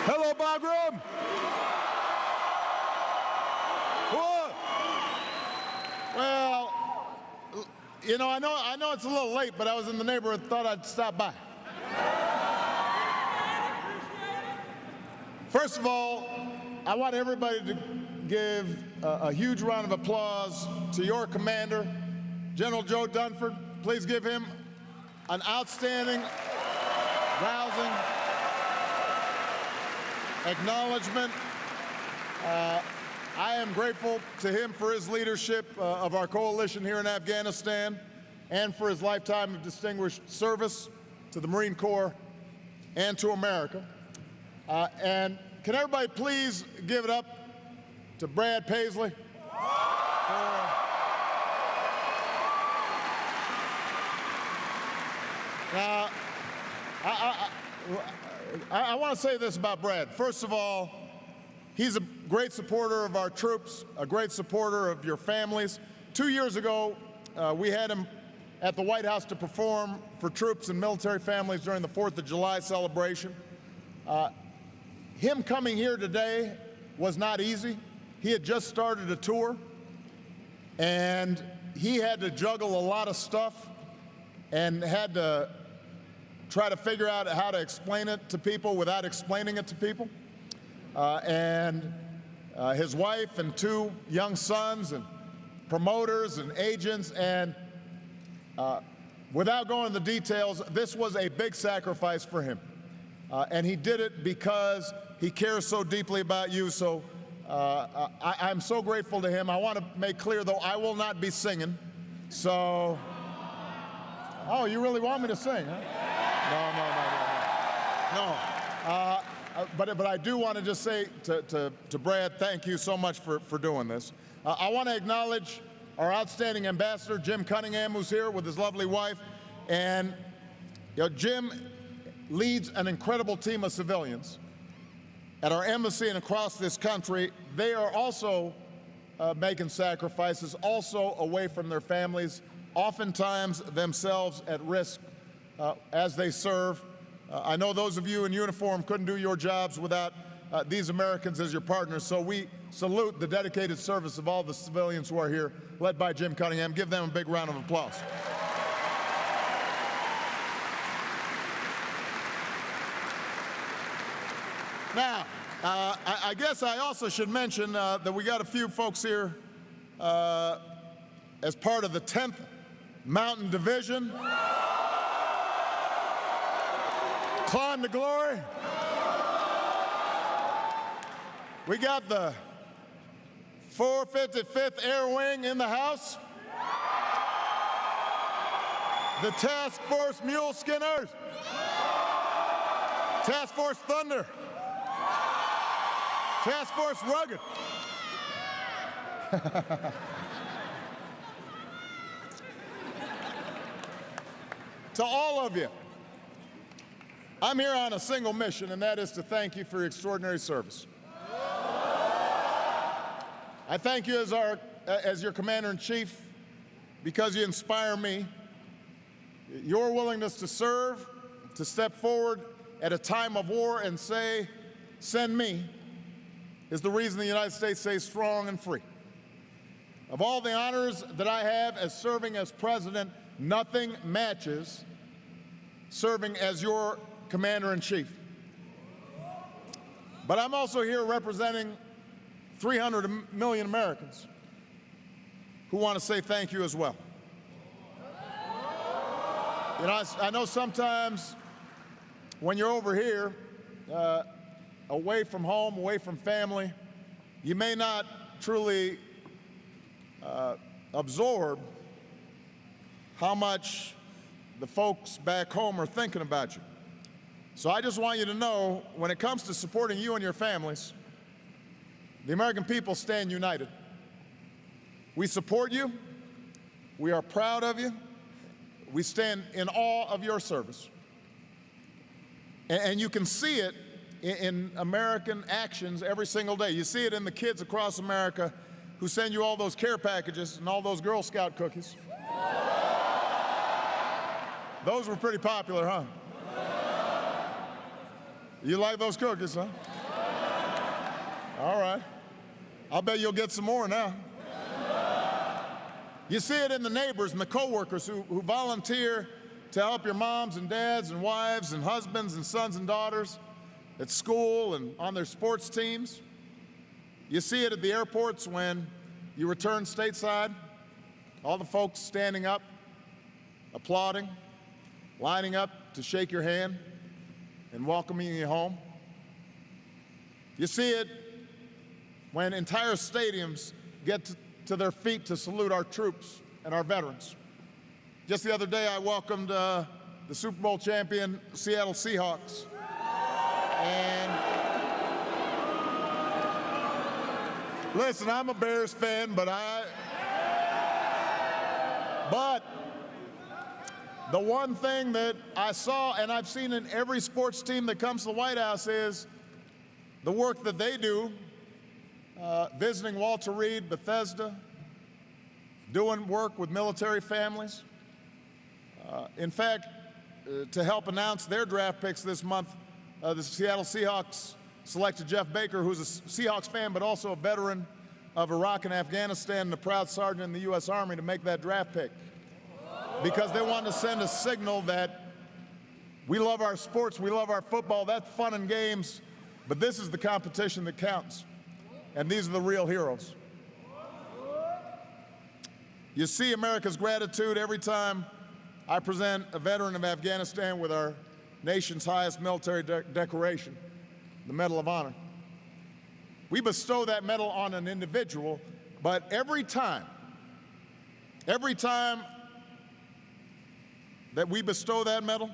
Hello, Bagram. What? Well, you know, I know it's a little late, but I was in the neighborhood, thought I'd stop by. First of all, I want everybody to give a huge round of applause to your commander, General Joe Dunford. Please give him an outstanding, rousing acknowledgement. I am grateful to him for his leadership of our coalition here in Afghanistan and for his lifetime of distinguished service to the Marine Corps and to America. And can everybody please give it up to Brad Paisley? Now, I want to say this about Brad. First of all, he's a great supporter of our troops, a great supporter of your families. 2 years ago, we had him at the White House to perform for troops and military families during the 4th of July celebration. Him coming here today was not easy. He had just started a tour, and he had to juggle a lot of stuff and had to try to figure out how to explain it to people without explaining it to people. His wife and 2 young sons and promoters and agents, and without going into the details, this was a big sacrifice for him. And he did it because he cares so deeply about you. So I'm so grateful to him. I want to make clear, though, I will not be singing. So, oh, you really want me to sing, huh? No. But I do want to just say to Brad, thank you so much for doing this. I want to acknowledge our outstanding ambassador, Jim Cunningham, who's here with his lovely wife. And Jim leads an incredible team of civilians at our embassy and across this country. They are also making sacrifices, also away from their families, oftentimes themselves at risk as they serve. I know those of you in uniform couldn't do your jobs without these Americans as your partners, so we salute the dedicated service of all the civilians who are here, led by Jim Cunningham. Give them a big round of applause. Now, I guess I also should mention that we got a few folks here as part of the 10th Mountain Division. Climb to glory. We got the 455th Air Wing in the house. The Task Force Mule Skinners. Task Force Thunder. Task Force Rugged. To all of you, I'm here on a single mission, and that is to thank you for your extraordinary service. I thank you as your Commander-in-Chief because you inspire me. Your willingness to serve, to step forward at a time of war and say, send me, is the reason the United States stays strong and free. Of all the honors that I have as serving as President, nothing matches serving as your Commander-in-Chief. But I'm also here representing 300 million Americans who want to say thank you as well. You know, I know sometimes when you're over here, away from home, away from family, you may not truly absorb how much the folks back home are thinking about you. So I just want you to know, when it comes to supporting you and your families, the American people stand united. We support you. We are proud of you. We stand in awe of your service. And you can see it in American actions every single day. You see it in the kids across America who send you all those care packages and all those Girl Scout cookies. Those were pretty popular, huh? You like those cookies, huh? All right. I'll bet you'll get some more now. You see it in the neighbors and the coworkers who volunteer to help your moms and dads and wives and husbands and sons and daughters at school and on their sports teams. You see it at the airports when you return stateside, all the folks standing up, applauding, lining up to shake your hand and welcoming you home. You see it when entire stadiums get to their feet to salute our troops and our veterans. Just the other day, I welcomed the Super Bowl champion Seattle Seahawks. And listen, I'm a Bears fan, but the one thing that I saw, and I've seen in every sports team that comes to the White House, is the work that they do, visiting Walter Reid, Bethesda, doing work with military families. In fact, to help announce their draft picks this month, the Seattle Seahawks selected Jeff Baker, who's a Seahawks fan, but also a veteran of Iraq and Afghanistan and a proud sergeant in the U.S. Army, to make that draft pick. Because they wanted to send a signal that we love our sports, we love our football, that's fun and games, but this is the competition that counts. And these are the real heroes. You see America's gratitude every time I present a veteran of Afghanistan with our nation's highest military decoration, the Medal of Honor. We bestow that medal on an individual, but every time that we bestow that medal,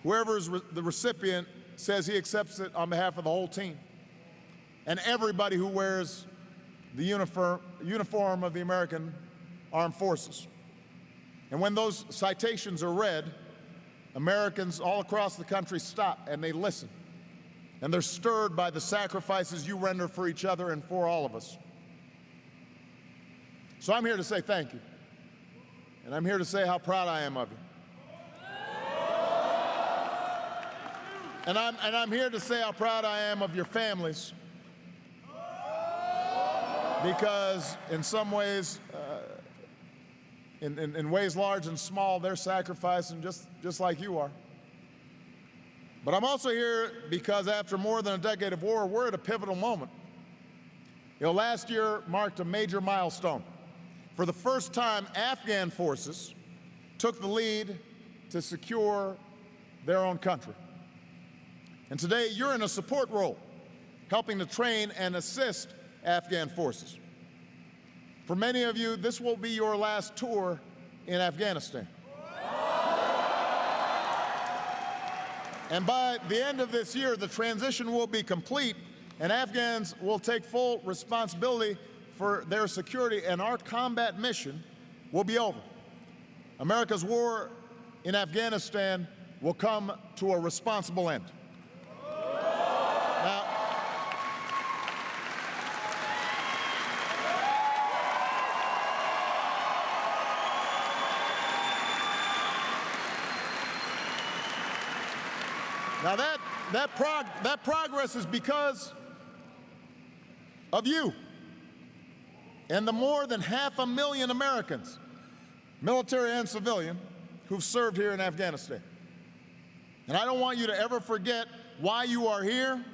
whoever is the recipient says he accepts it on behalf of the whole team and everybody who wears the uniform of the American Armed Forces. And when those citations are read, Americans all across the country stop and they listen. And they're stirred by the sacrifices you render for each other and for all of us. So I'm here to say thank you. And I'm here to say how proud I am of you. And I'm here to say how proud I am of your families. Because in some ways, in ways large and small, they're sacrificing just like you are. But I'm also here because after more than a decade of war, we're at a pivotal moment. You know, last year marked a major milestone. For the first time, Afghan forces took the lead to secure their own country. And today, you're in a support role, helping to train and assist Afghan forces. For many of you, this will be your last tour in Afghanistan. And by the end of this year, the transition will be complete, and Afghans will take full responsibility for their security, and our combat mission will be over. America's war in Afghanistan will come to a responsible end. Now that progress is because of you and the more than 500,000 Americans, military and civilian, who've served here in Afghanistan. And I don't want you to ever forget why you are here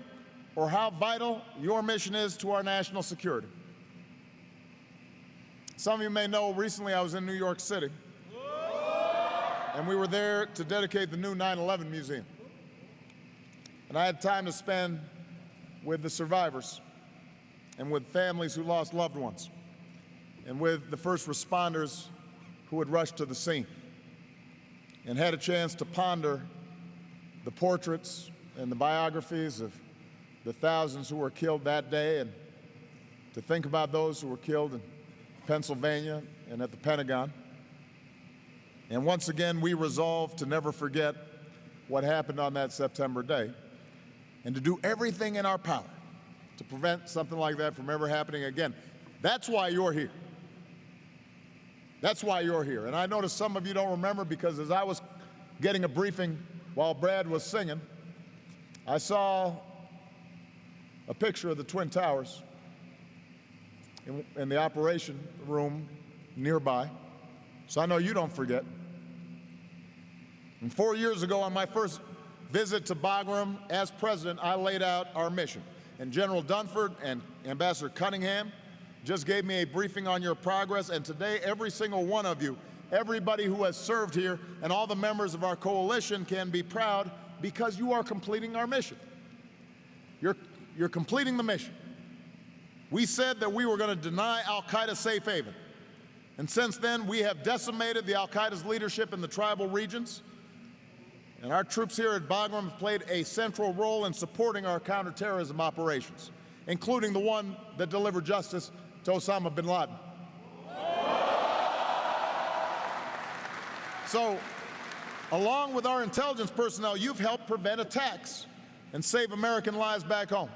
or how vital your mission is to our national security. Some of you may know, recently I was in New York City, and we were there to dedicate the new 9/11 museum. And I had time to spend with the survivors and with families who lost loved ones and with the first responders who had rushed to the scene, and had a chance to ponder the portraits and the biographies of the thousands who were killed that day, and to think about those who were killed in Pennsylvania and at the Pentagon. And once again, we resolved to never forget what happened on that September day, and to do everything in our power to prevent something like that from ever happening again. That's why you're here. That's why you're here. And I noticed some of you don't remember, because as I was getting a briefing while Brad was singing, I saw a picture of the Twin Towers in the operation room nearby, so I know you don't forget. And 4 years ago, on my first visit to Bagram as president, I laid out our mission. And General Dunford and Ambassador Cunningham just gave me a briefing on your progress, and today every single one of you, everybody who has served here, and all the members of our coalition can be proud because you are completing our mission. You're completing the mission. We said that we were going to deny al-Qaeda safe haven, and since then we have decimated the al-Qaeda's leadership in the tribal regions, and our troops here at Bagram have played a central role in supporting our counterterrorism operations, including the one that delivered justice to Osama bin Laden. So, along with our intelligence personnel, you've helped prevent attacks and save American lives back home.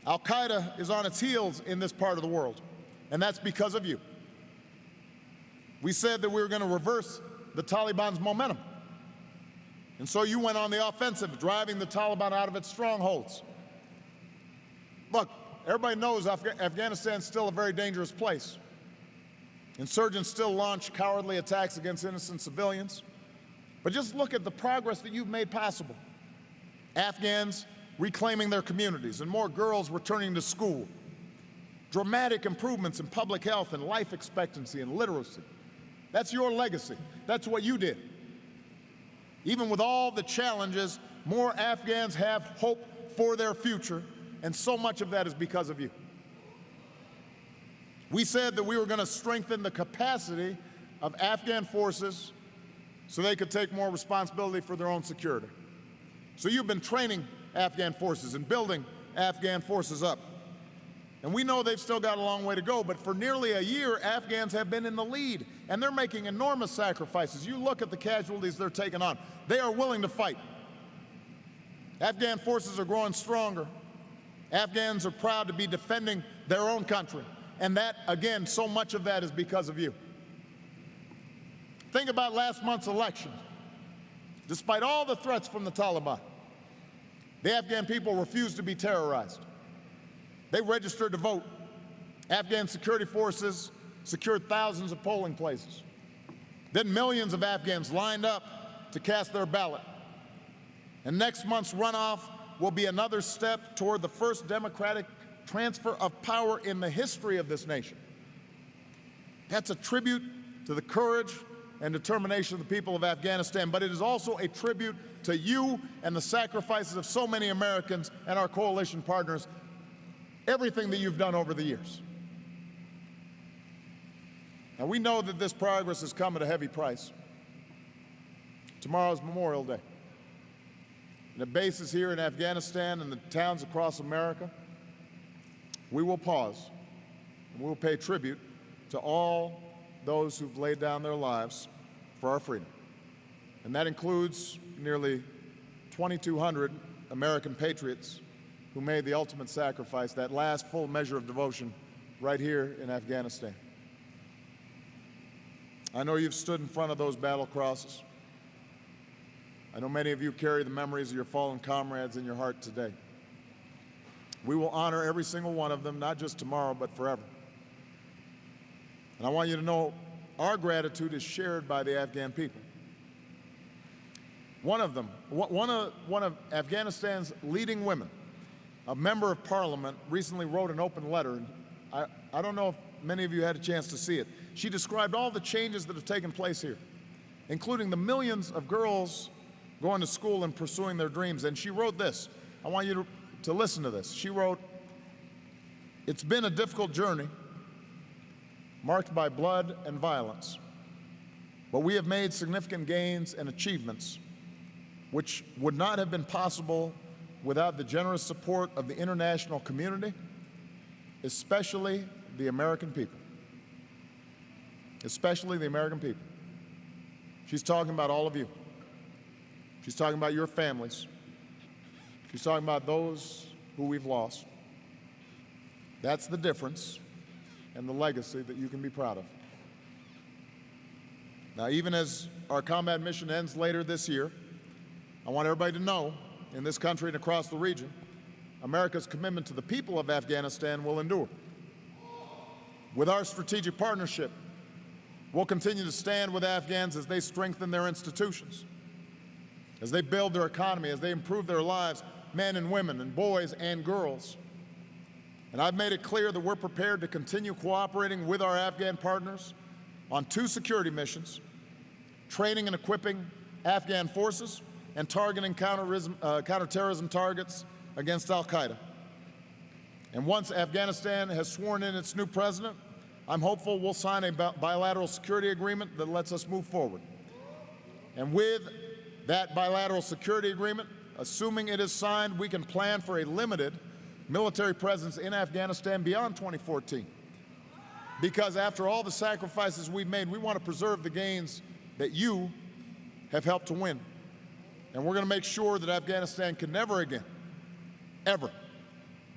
Al-Qaeda is on its heels in this part of the world, and that's because of you. We said that we were going to reverse the Taliban's momentum, and so you went on the offensive, driving the Taliban out of its strongholds. Look, everybody knows Afghanistan's still a very dangerous place. Insurgents still launch cowardly attacks against innocent civilians. But just look at the progress that you've made possible. Afghans reclaiming their communities and more girls returning to school. Dramatic improvements in public health and life expectancy and literacy. That's your legacy. That's what you did. Even with all the challenges, more Afghans have hope for their future, and so much of that is because of you. We said that we were going to strengthen the capacity of Afghan forces so they could take more responsibility for their own security. So you've been training Afghan forces and building Afghan forces up. And we know they've still got a long way to go, but for nearly a year, Afghans have been in the lead, and they're making enormous sacrifices. You look at the casualties they're taking on. They are willing to fight. Afghan forces are growing stronger. Afghans are proud to be defending their own country. And that, again, so much of that is because of you. Think about last month's election. Despite all the threats from the Taliban, the Afghan people refused to be terrorized. They registered to vote. Afghan security forces secured thousands of polling places. Then millions of Afghans lined up to cast their ballot. And next month's runoff will be another step toward the first democratic transfer of power in the history of this nation. That's a tribute to the courage and determination of the people of Afghanistan, but it is also a tribute to you and the sacrifices of so many Americans and our coalition partners, everything that you've done over the years. Now, we know that this progress has come at a heavy price. Tomorrow's Memorial Day. And the bases here in Afghanistan and the towns across America, we will pause and we will pay tribute to all those who've laid down their lives for our freedom. And that includes nearly 2,200 American patriots who made the ultimate sacrifice, that last full measure of devotion right here in Afghanistan. I know you've stood in front of those battle crosses. I know many of you carry the memories of your fallen comrades in your heart today. We will honor every single one of them, not just tomorrow, but forever. And I want you to know our gratitude is shared by the Afghan people. One of Afghanistan's leading women, a member of parliament, recently wrote an open letter. And I don't know if many of you had a chance to see it. She described all the changes that have taken place here, including the millions of girls going to school and pursuing their dreams. And she wrote this. I want you to listen to this. She wrote, "It's been a difficult journey, marked by blood and violence, but we have made significant gains and achievements which would not have been possible without the generous support of the international community, especially the American people." Especially the American people. She's talking about all of you. She's talking about your families. She's talking about those who we've lost. That's the difference and the legacy that you can be proud of. Now, even as our combat mission ends later this year, I want everybody to know in this country and across the region, America's commitment to the people of Afghanistan will endure. With our strategic partnership, we'll continue to stand with Afghans as they strengthen their institutions, as they build their economy, as they improve their lives, men and women and boys and girls. And I've made it clear that we're prepared to continue cooperating with our Afghan partners on 2 security missions, training and equipping Afghan forces and targeting counterterrorism targets against al-Qaeda. And once Afghanistan has sworn in its new president, I'm hopeful we'll sign a bilateral security agreement that lets us move forward. And with that bilateral security agreement, assuming it is signed, we can plan for a limited military presence in Afghanistan beyond 2014. Because after all the sacrifices we've made, we want to preserve the gains that you have helped to win. And we're going to make sure that Afghanistan can never again, ever,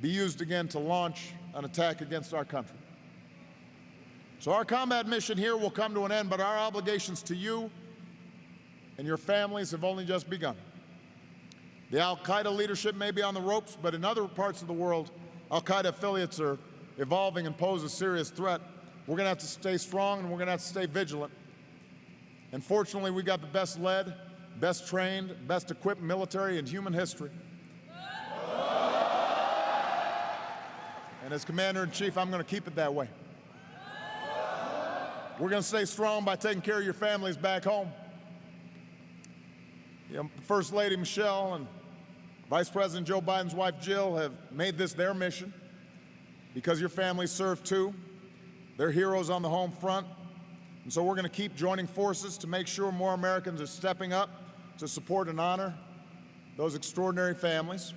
be used again to launch an attack against our country. So our combat mission here will come to an end, but our obligations to you and your families have only just begun. The al-Qaeda leadership may be on the ropes, but in other parts of the world, al-Qaeda affiliates are evolving and pose a serious threat. We're going to have to stay strong and we're going to have to stay vigilant. And fortunately, we got the best led, best trained, best equipped military in human history. And as Commander-in-Chief, I'm going to keep it that way. We're going to stay strong by taking care of your families back home. You know, First Lady Michelle and Vice President Joe Biden's wife Jill have made this their mission because your families serve too. They're heroes on the home front. And so we're going to keep joining forces to make sure more Americans are stepping up to support and honor those extraordinary families.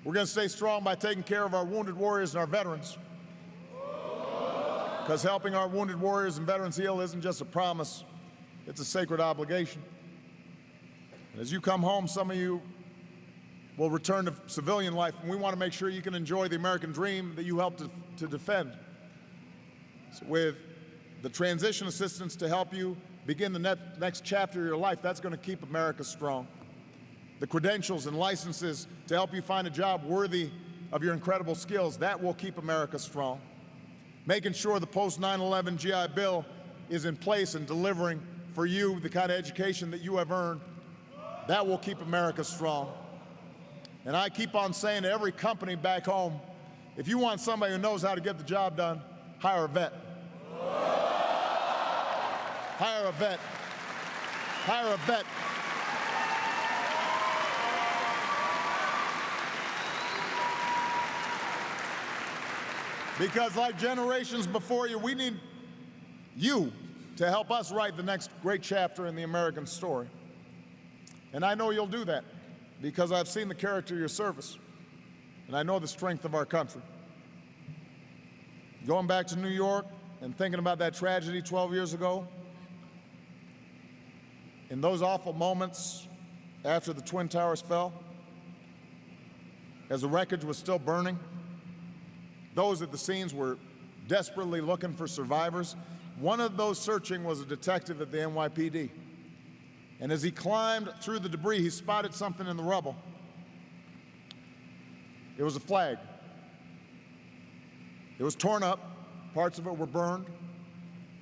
We're going to stay strong by taking care of our wounded warriors and our veterans. Because helping our wounded warriors and veterans heal isn't just a promise, it's a sacred obligation. And as you come home, some of you will return to civilian life, and we want to make sure you can enjoy the American dream that you helped to defend. So with the transition assistance to help you begin the next chapter of your life, that's going to keep America strong. The credentials and licenses to help you find a job worthy of your incredible skills, that will keep America strong. Making sure the post-9/11 GI Bill is in place and delivering for you the kind of education that you have earned, that will keep America strong. And I keep on saying to every company back home, if you want somebody who knows how to get the job done, hire a vet. Hire a vet. Hire a vet. Because like generations before you, we need you to help us write the next great chapter in the American story. And I know you'll do that because I've seen the character of your service, and I know the strength of our country. Going back to New York and thinking about that tragedy 12 years ago, in those awful moments after the Twin Towers fell, as the wreckage was still burning, those at the scenes were desperately looking for survivors. One of those searching was a detective at the NYPD. And as he climbed through the debris, he spotted something in the rubble. It was a flag. It was torn up, parts of it were burned,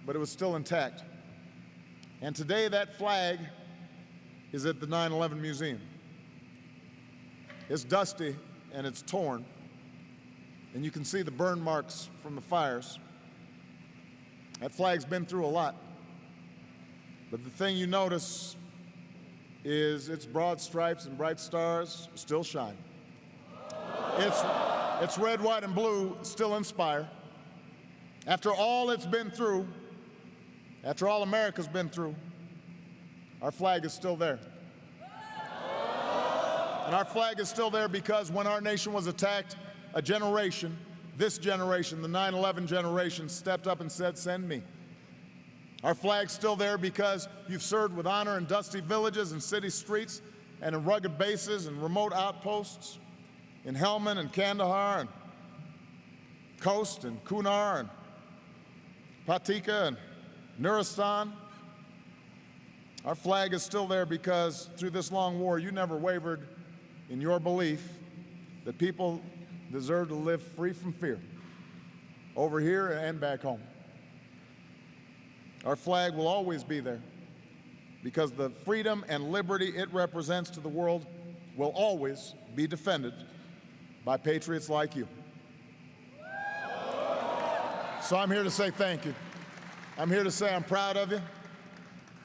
but it was still intact. And today that flag is at the 9/11 Museum. It's dusty and it's torn, and you can see the burn marks from the fires. That flag's been through a lot. But the thing you notice is its broad stripes and bright stars still shine. Its red, white, and blue still inspire. After all it's been through, after all America's been through, our flag is still there. And our flag is still there because when our nation was attacked, a generation, this generation, the 9/11 generation, stepped up and said, "Send me." Our flag's still there because you've served with honor in dusty villages and city streets and in rugged bases and remote outposts, in Helmand and Kandahar and Khost and Kunar and Patika and Nuristan. Our flag is still there because through this long war, you never wavered in your belief that people deserve to live free from fear, over here and back home. Our flag will always be there because the freedom and liberty it represents to the world will always be defended by patriots like you. So I'm here to say thank you. I'm here to say I'm proud of you.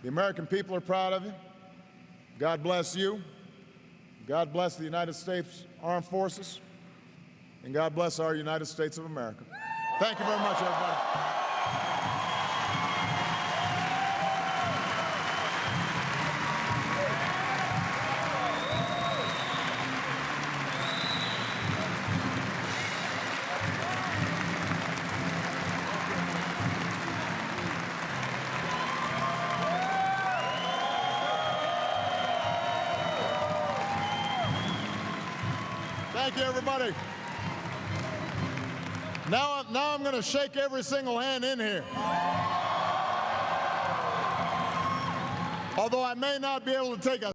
The American people are proud of you. God bless you. God bless the United States Armed Forces. And God bless our United States of America. Thank you very much, everybody. Thank you, everybody. Now I'm going to shake every single hand in here. Although I may not be able to take a